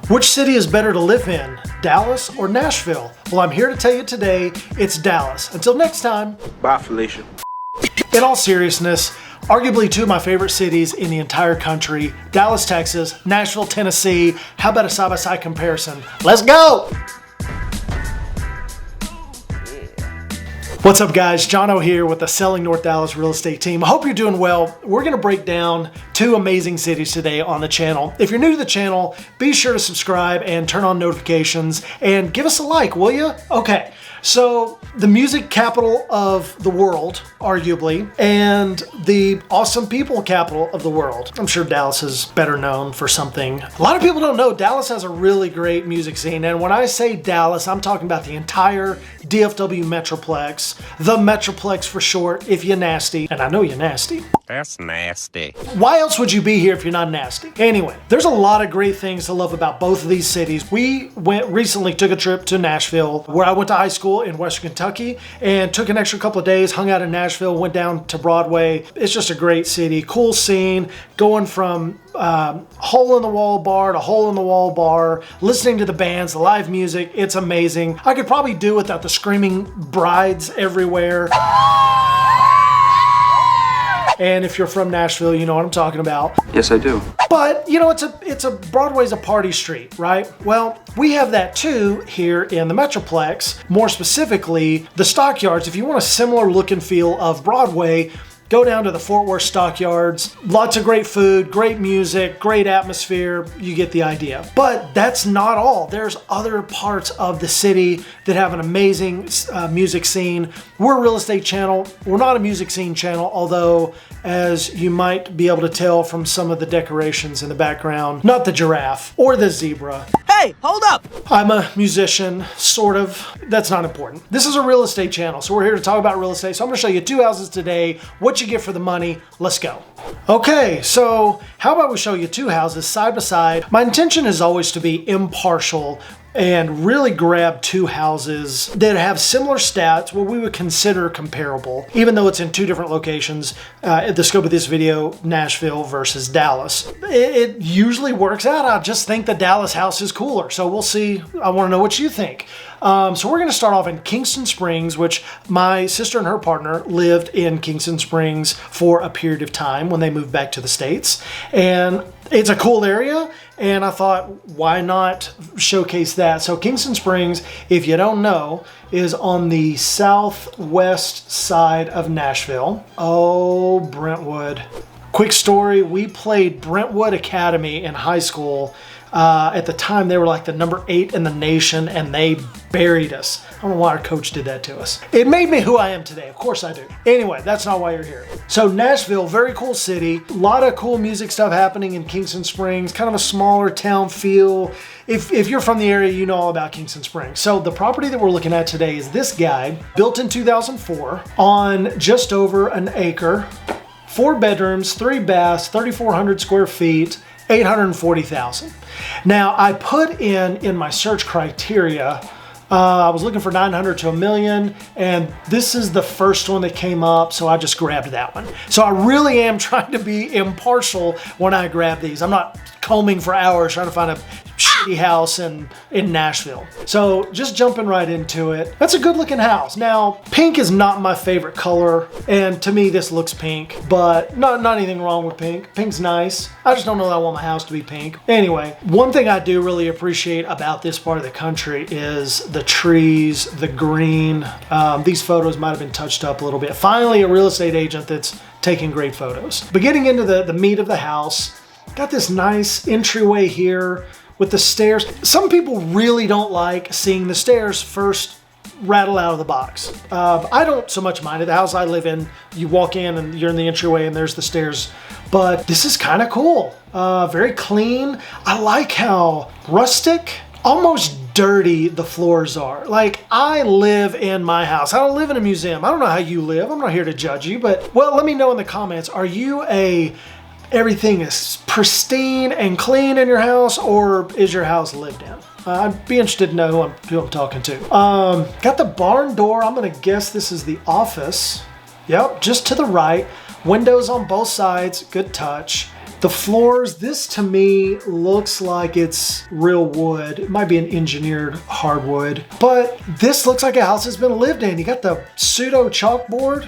Which city is better to live in, Dallas or Nashville? Well, I'm here to tell you today, it's Dallas. Until next time. Bye, Felicia. In all seriousness, arguably two of my favorite cities in the entire country, Dallas, Texas, Nashville, Tennessee. How about a side-by-side comparison? Let's go! What's up, guys? Jono here with the Selling North Dallas real estate team. I hope you're doing well. We're going to break down two amazing cities today on the channel. If you're new to the channel, be sure to subscribe and turn on notifications and give us a like, will you? Okay. So the music capital of the world, arguably, and the awesome people capital of the world. I'm sure Dallas is better known for something. A lot of people don't know Dallas has a really great music scene. And when I say Dallas, I'm talking about the entire DFW Metroplex, the Metroplex for short, if you're nasty. And I know you're nasty. That's nasty. Why else would you be here if you're not nasty? Anyway, there's a lot of great things to love about both of these cities. We recently took a trip to Nashville, where I went to high school in Western Kentucky, and took an extra couple of days, hung out in Nashville, went down to Broadway. It's just a great city, cool scene, going from hole-in-the-wall bar to hole-in-the-wall bar, listening to the bands, the live music. It's amazing. I could probably do without the screaming brides everywhere. And if you're from Nashville, you know what I'm talking about. Yes, I do. But, you know, Broadway's a party street, right? Well, we have that too here in the Metroplex. More specifically, the Stockyards. If you want a similar look and feel of Broadway, go down to the Fort Worth Stockyards. Lots of great food, great music, great atmosphere. You get the idea. But that's not all. There's other parts of the city that have an amazing music scene. We're a real estate channel. We're not a music scene channel, although, as you might be able to tell from some of the decorations in the background, not the giraffe or the zebra. Hey, hold up! I'm a musician, sort of. That's not important. This is a real estate channel, so we're here to talk about real estate. So I'm gonna show you two houses today, what you get for the money. Let's go. Okay, so how about we show you two houses side by side. My intention is always to be impartial and really grab two houses that have similar stats, what we would consider comparable, even though it's in two different locations. The scope of this video, Nashville versus Dallas. It usually works out. I just think the Dallas house is cooler, so we'll see. I want to know what you think. So we're going to start off in Kingston Springs, which my sister and her partner lived in Kingston Springs for a period of time when they moved back to the States. And it's a cool area, and I thought, why not showcase that? So Kingston Springs, if you don't know, is on the southwest side of Nashville. Oh, Brentwood. Quick story, we played Brentwood Academy in high school. At the time, they were like the number 8 in the nation, and they buried us. I don't know why our coach did that to us. It made me who I am today. Of course I do. Anyway, that's not why you're here. So Nashville, very cool city. A lot of cool music stuff happening in Kingston Springs. Kind of a smaller town feel. If you're from the area, you know all about Kingston Springs. So the property that we're looking at today is this guy, built in 2004 on just over an acre. 4 bedrooms, 3 baths, 3,400 square feet, 840,000. Now, I put in my search criteria, I was looking for 900 to $1 million, and this is the first one that came up, so I just grabbed that one. So I really am trying to be impartial when I grab these. I'm not combing for hours trying to find a shitty house in Nashville. So just jumping right into it. That's a good looking house. Now, pink is not my favorite color, and to me this looks pink, but not anything wrong with pink. Pink's nice. I just don't know that I want my house to be pink. Anyway, one thing I do really appreciate about this part of the country is the trees, the green. These photos might have been touched up a little bit. Finally, a real estate agent that's taking great photos. But getting into the meat of the house, got this nice entryway here with the stairs. Some people really don't like seeing the stairs first rattle out of the box. I don't so much mind it. The house I live in, you walk in and you're in the entryway and there's the stairs. But this is kind of cool. Very clean. I like how rustic, almost dirty the floors are. Like, I live in my house. I don't live in a museum. I don't know how you live. I'm not here to judge you, but, well, let me know in the comments. Are you everything is pristine and clean in your house, or is your house lived in? I'd be interested to know who I'm talking to. Got the barn door. I'm gonna guess this is the office. Yep, just to the right. Windows on both sides, good touch. The floors, this to me looks like it's real wood. It might be an engineered hardwood, but this looks like a house that's been lived in. You got the pseudo chalkboard.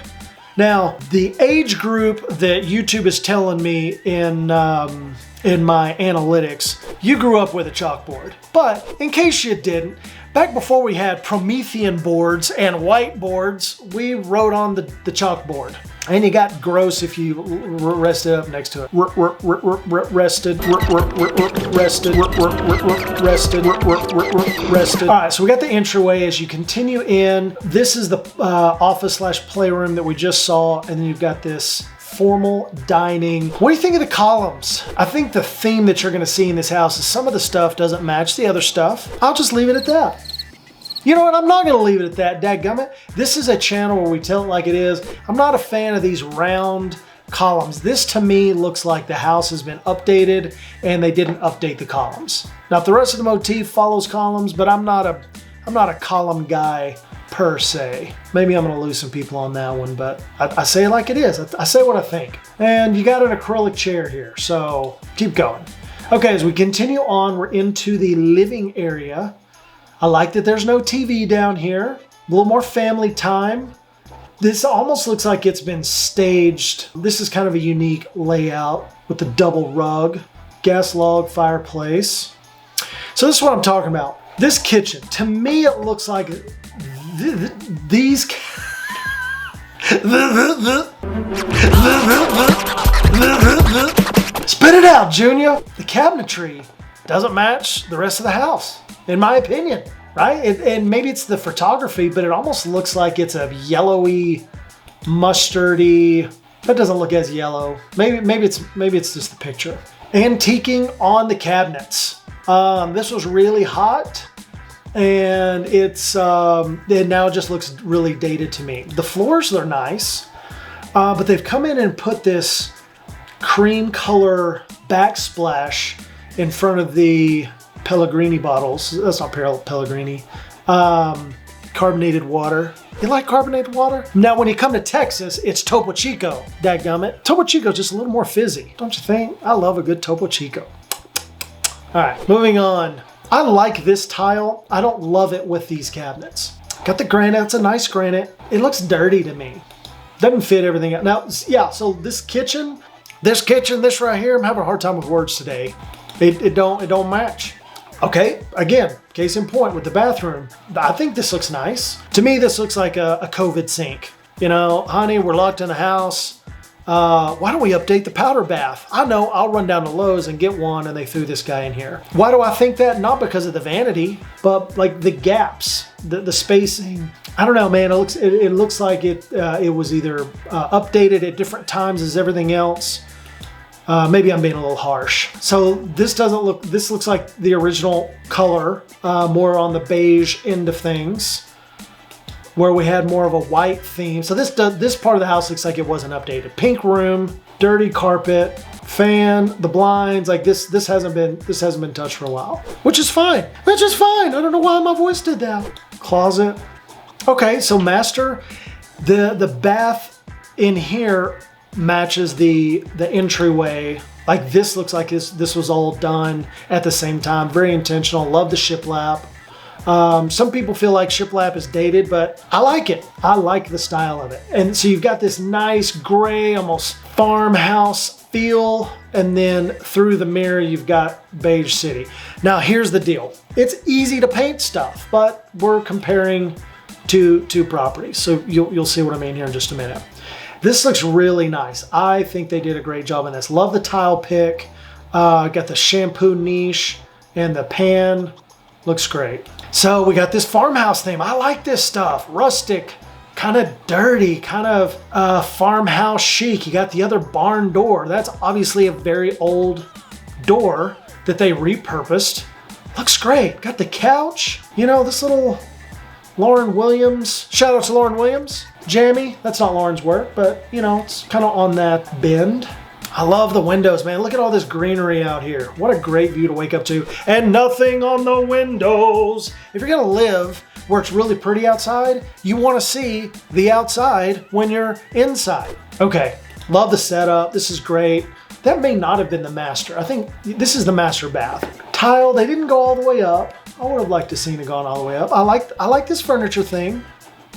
Now, the age group that YouTube is telling me in my analytics, you grew up with a chalkboard. But in case you didn't, back before we had Promethean boards and whiteboards, we wrote on the chalkboard. And you got gross if you rested up next to it. Rested. All right, so we got the entryway. As you continue in, this is the office/playroom that we just saw, and then you've got this formal dining. What do you think of the columns? I think the theme that you're gonna see in this house is some of the stuff doesn't match the other stuff. I'll just leave it at that. You know what? I'm not gonna leave it at that, dadgummit. This is a channel where we tell it like it is. I'm not a fan of these round columns. This to me looks like the house has been updated and they didn't update the columns. Now, if the rest of the motif follows columns, but I'm not a column guy per se. Maybe I'm gonna lose some people on that one, but I say it like it is. I say what I think. And you got an acrylic chair here, so keep going. Okay, as we continue on, we're into the living area. I like that there's no TV down here. A little more family time. This almost looks like it's been staged. This is kind of a unique layout with the double rug, gas log fireplace. So this is what I'm talking about. This kitchen, to me, it looks like these. Spit it out, Junior. The cabinetry doesn't match the rest of the house, in my opinion, right? And maybe it's the photography, but it almost looks like it's a yellowy, mustardy. That doesn't look as yellow. Maybe it's just the picture. Antiquing on the cabinets. This was really hot, and it now just looks really dated to me. The floors are nice, but they've come in and put this cream color backsplash in front of the Pellegrini bottles. That's not Pellegrini. Carbonated water. You like carbonated water? Now, when you come to Texas, it's Topo Chico, dadgummit. Topo Chico's just a little more fizzy, don't you think? I love a good Topo Chico. All right, moving on. I like this tile. I don't love it with these cabinets. Got the granite, it's a nice granite. It looks dirty to me. Doesn't fit everything out. Now, yeah, so this right here, I'm having a hard time with words today. It don't match. Okay, again, case in point with the bathroom. I think this looks nice. To me, this looks like a COVID sink. You know, honey, we're locked in the house. Why don't we update the powder bath? I know, I'll run down to Lowe's and get one, and they threw this guy in here. Why do I think that? Not because of the vanity, but like the gaps, the spacing. I don't know, man. It looks like it was either updated at different times as everything else. Maybe I'm being a little harsh. So this looks like the original color, more on the beige end of things, where we had more of a white theme. So this part of the house looks like it wasn't updated. Pink room, dirty carpet, fan, the blinds, like this hasn't been touched for a while, which is fine. Which is fine. I don't know why my voice did that. Closet. Okay, so master, the bath in here matches the entryway. Like this looks like this was all done at the same time. Very intentional. Love the shiplap. Some people feel like shiplap is dated, but I like it. I like the style of it. And so you've got this nice gray, almost farmhouse feel, and then through the mirror you've got beige city. Now here's the deal. It's easy to paint stuff, but we're comparing two properties. So you'll see what I mean here in just a minute. This looks really nice. I think they did a great job on this. Love the tile pick. Got the shampoo niche and the pan. Looks great. So we got this farmhouse theme. I like this stuff. Rustic, kind of dirty, kind of farmhouse chic. You got the other barn door. That's obviously a very old door that they repurposed. Looks great. Got the couch. You know, this little Lauren Williams. Shout out to Lauren Williams. Jammy. That's not Lauren's work, but you know, it's kind of on that bend. I love the windows, man. Look at all this greenery out here. What a great view to wake up to. And nothing on the windows. If you're gonna live where it's really pretty outside, you wanna see the outside when you're inside. Okay, love the setup. This is great. That may not have been the master. I think this is the master bath. Tile, they didn't go all the way up. I would have liked to seen it gone all the way up. I like this furniture thing.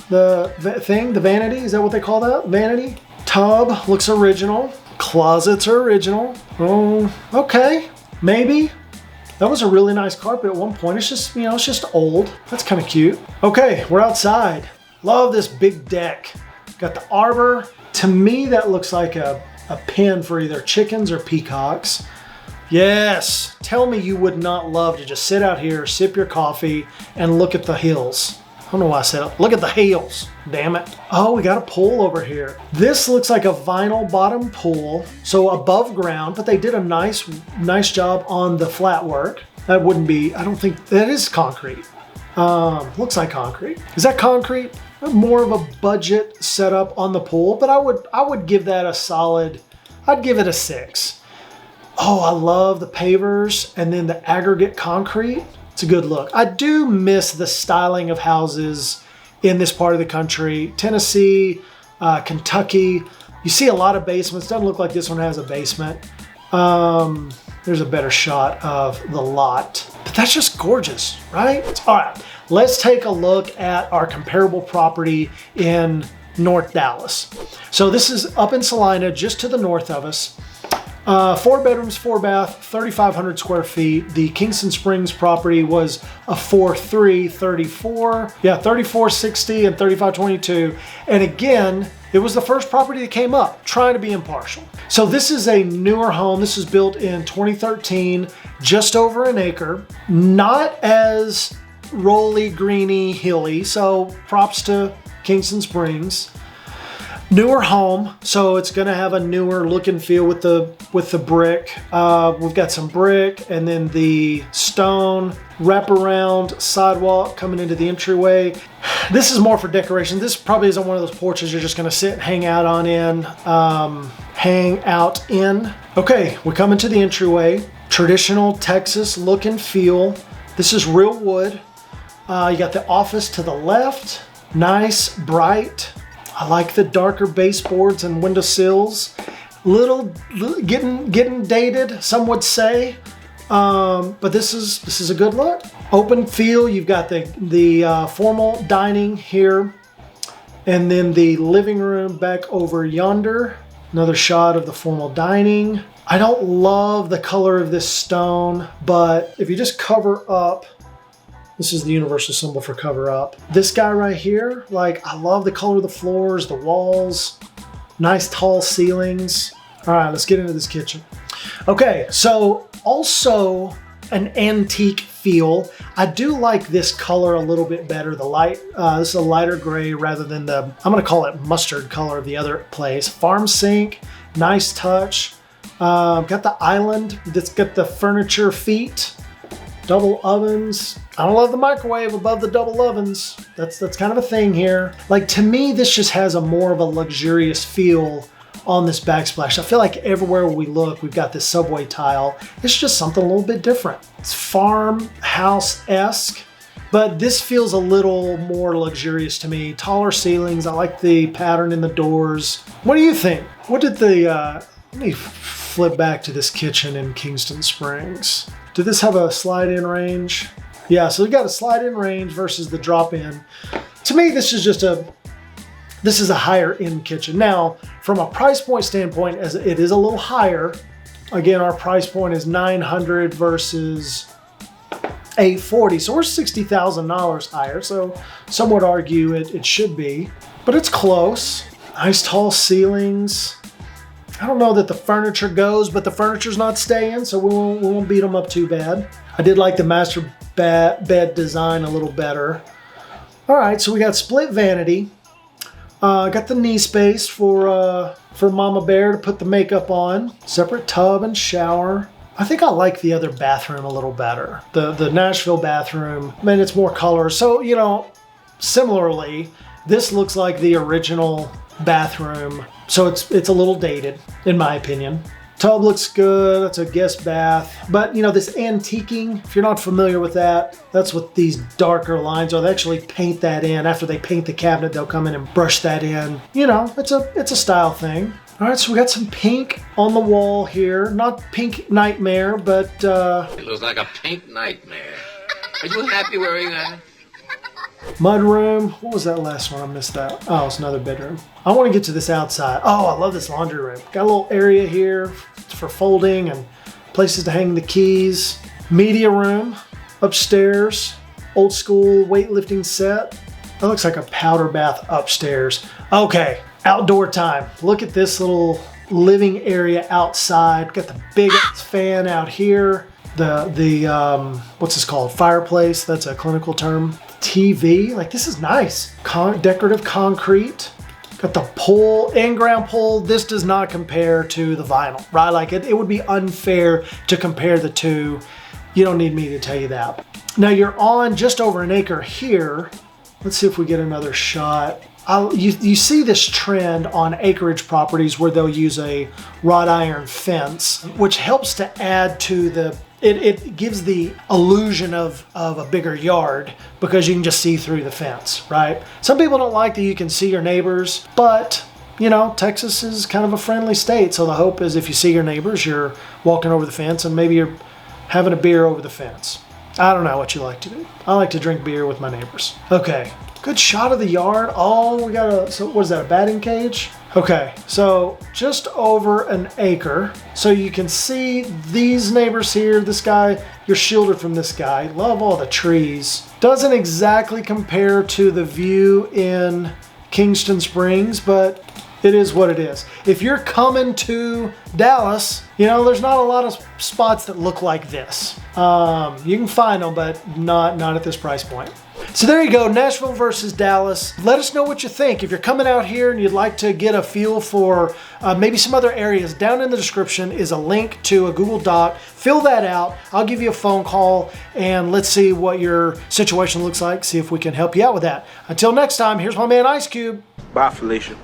The vanity, is that what they call that? Vanity? Tub looks original. Closets are original. Oh, okay, maybe. That was a really nice carpet at one point. It's just, it's just old. That's kind of cute. Okay, we're outside. Love this big deck. Got the arbor. To me, that looks like a pen for either chickens or peacocks. Yes, tell me you would not love to just sit out here, sip your coffee, and look at the hills. I don't know why I said it. Look at the hills, damn it. Oh, we got a pool over here. This looks like a vinyl bottom pool, so above ground, but they did a nice job on the flat work. That wouldn't be, I don't think, that is concrete. Looks like concrete. Is that concrete? More of a budget setup on the pool, but I would give that a solid, I'd give it a 6. Oh, I love the pavers and then the aggregate concrete. It's a good look. I do miss the styling of houses in this part of the country. Tennessee, Kentucky, you see a lot of basements. Doesn't look like this one has a basement. There's a better shot of the lot, but that's just gorgeous, right? All right, let's take a look at our comparable property in North Dallas. So this is up in Salina, just to the north of us. 4 bedrooms, 4 bath, 3,500 square feet. The Kingston Springs property was a 4.3, 3460 and 3522. And again, it was the first property that came up, trying to be impartial. So this is a newer home. This was built in 2013, just over an acre. Not as rolly, greeny, hilly. So props to Kingston Springs. Newer home, so it's going to have a newer look and feel with the brick. We've got some brick and then the stone wraparound sidewalk coming into the entryway. This is more for decoration. This probably isn't one of those porches you're just going to sit and hang out in. Okay, we come into the entryway. Traditional Texas look and feel. This is real wood. You got the office to the left. Nice, bright. I like the darker baseboards and windowsills. Little getting dated, some would say, but this is a good look. Open feel. You've got the formal dining here, and then the living room back over yonder. Another shot of the formal dining. I don't love the color of this stone, but if you just cover up. This is the universal symbol for cover up. This guy right here, like, I love the color of the floors, the walls, nice tall ceilings. All right, let's get into this kitchen. Okay, so also an antique feel. I do like this color a little bit better. The light, this is a lighter gray rather than the, I'm gonna call it mustard color of the other place. Farm sink, nice touch. Got the island that's got the furniture feet. Double ovens. I don't love the microwave above the double ovens. That's kind of a thing here. Like, to me, this just has a more of a luxurious feel on this backsplash. I feel like everywhere we look, we've got this subway tile. It's just something a little bit different. It's farmhouse-esque, but this feels a little more luxurious to me. Taller ceilings. I like the pattern in the doors. What do you think? What did the, let me flip back to this kitchen in Kingston Springs. Did this have a slide-in range? Yeah, so we got a slide-in range versus the drop-in. To me, this is a higher-end kitchen. Now, from a price point standpoint, as it is a little higher, again, our price point is $900 versus $840, so we're $60,000 higher. So some would argue it should be, but it's close. Nice tall ceilings. I don't know that the furniture goes, but the furniture's not staying, so we won't beat them up too bad. I did like the master bed design a little better. All right, so we got split vanity. Got the knee space for Mama Bear to put the makeup on. Separate tub and shower. I think I like the other bathroom a little better. The Nashville bathroom, I mean, it's more color. So, similarly, this looks like the original bathroom. So it's a little dated, in my opinion. Tub looks good. That's a guest bath. But, this antiquing, if you're not familiar with that, that's what these darker lines are. They actually paint that in. After they paint the cabinet, they'll come in and brush that in. It's a style thing. All right, so we got some pink on the wall here. Not pink nightmare, but It looks like a pink nightmare. Are you happy wearing that? mudroom. What was that last one? I missed that. Oh, it's another bedroom. I want to get to this outside. Oh, I love this laundry room. Got a little area here for folding and places to hang the keys. Media room upstairs. Old school weightlifting set. That looks like a powder bath upstairs. Okay, outdoor time. Look at this little living area outside. Got the big fan out here. The what's this called? Fireplace. That's a clinical term. TV. Like, this is nice. Decorative concrete. Got the pole, in-ground pole. This does not compare to the vinyl, right? Like, it would be unfair to compare the two. You don't need me to tell you that. Now you're on just over an acre here. Let's see if we get another shot. You see this trend on acreage properties where they'll use a wrought iron fence, which helps to add to the, it gives the illusion of a bigger yard because you can just see through the fence, right? Some people don't like that you can see your neighbors, but you know, Texas is kind of a friendly state. So the hope is if you see your neighbors, you're walking over the fence and maybe you're having a beer over the fence. I don't know what you like to do. I like to drink beer with my neighbors. Okay, good shot of the yard. Oh, we got so what is that, a batting cage? Okay, so just over an acre. So you can see these neighbors here. This guy, you're shielded from this guy. Love all the trees. Doesn't exactly compare to the view in Kingston Springs, but it is what it is. If you're coming to Dallas, you know, there's not a lot of spots that look like this. You can find them, but not at this price point. So there you go, Nashville versus Dallas. Let us know what you think. If you're coming out here and you'd like to get a feel for maybe some other areas, down in the description is a link to a Google Doc. Fill that out. I'll give you a phone call and let's see what your situation looks like. See if we can help you out with that. Until next time, here's my man Ice Cube. Bye, Felicia.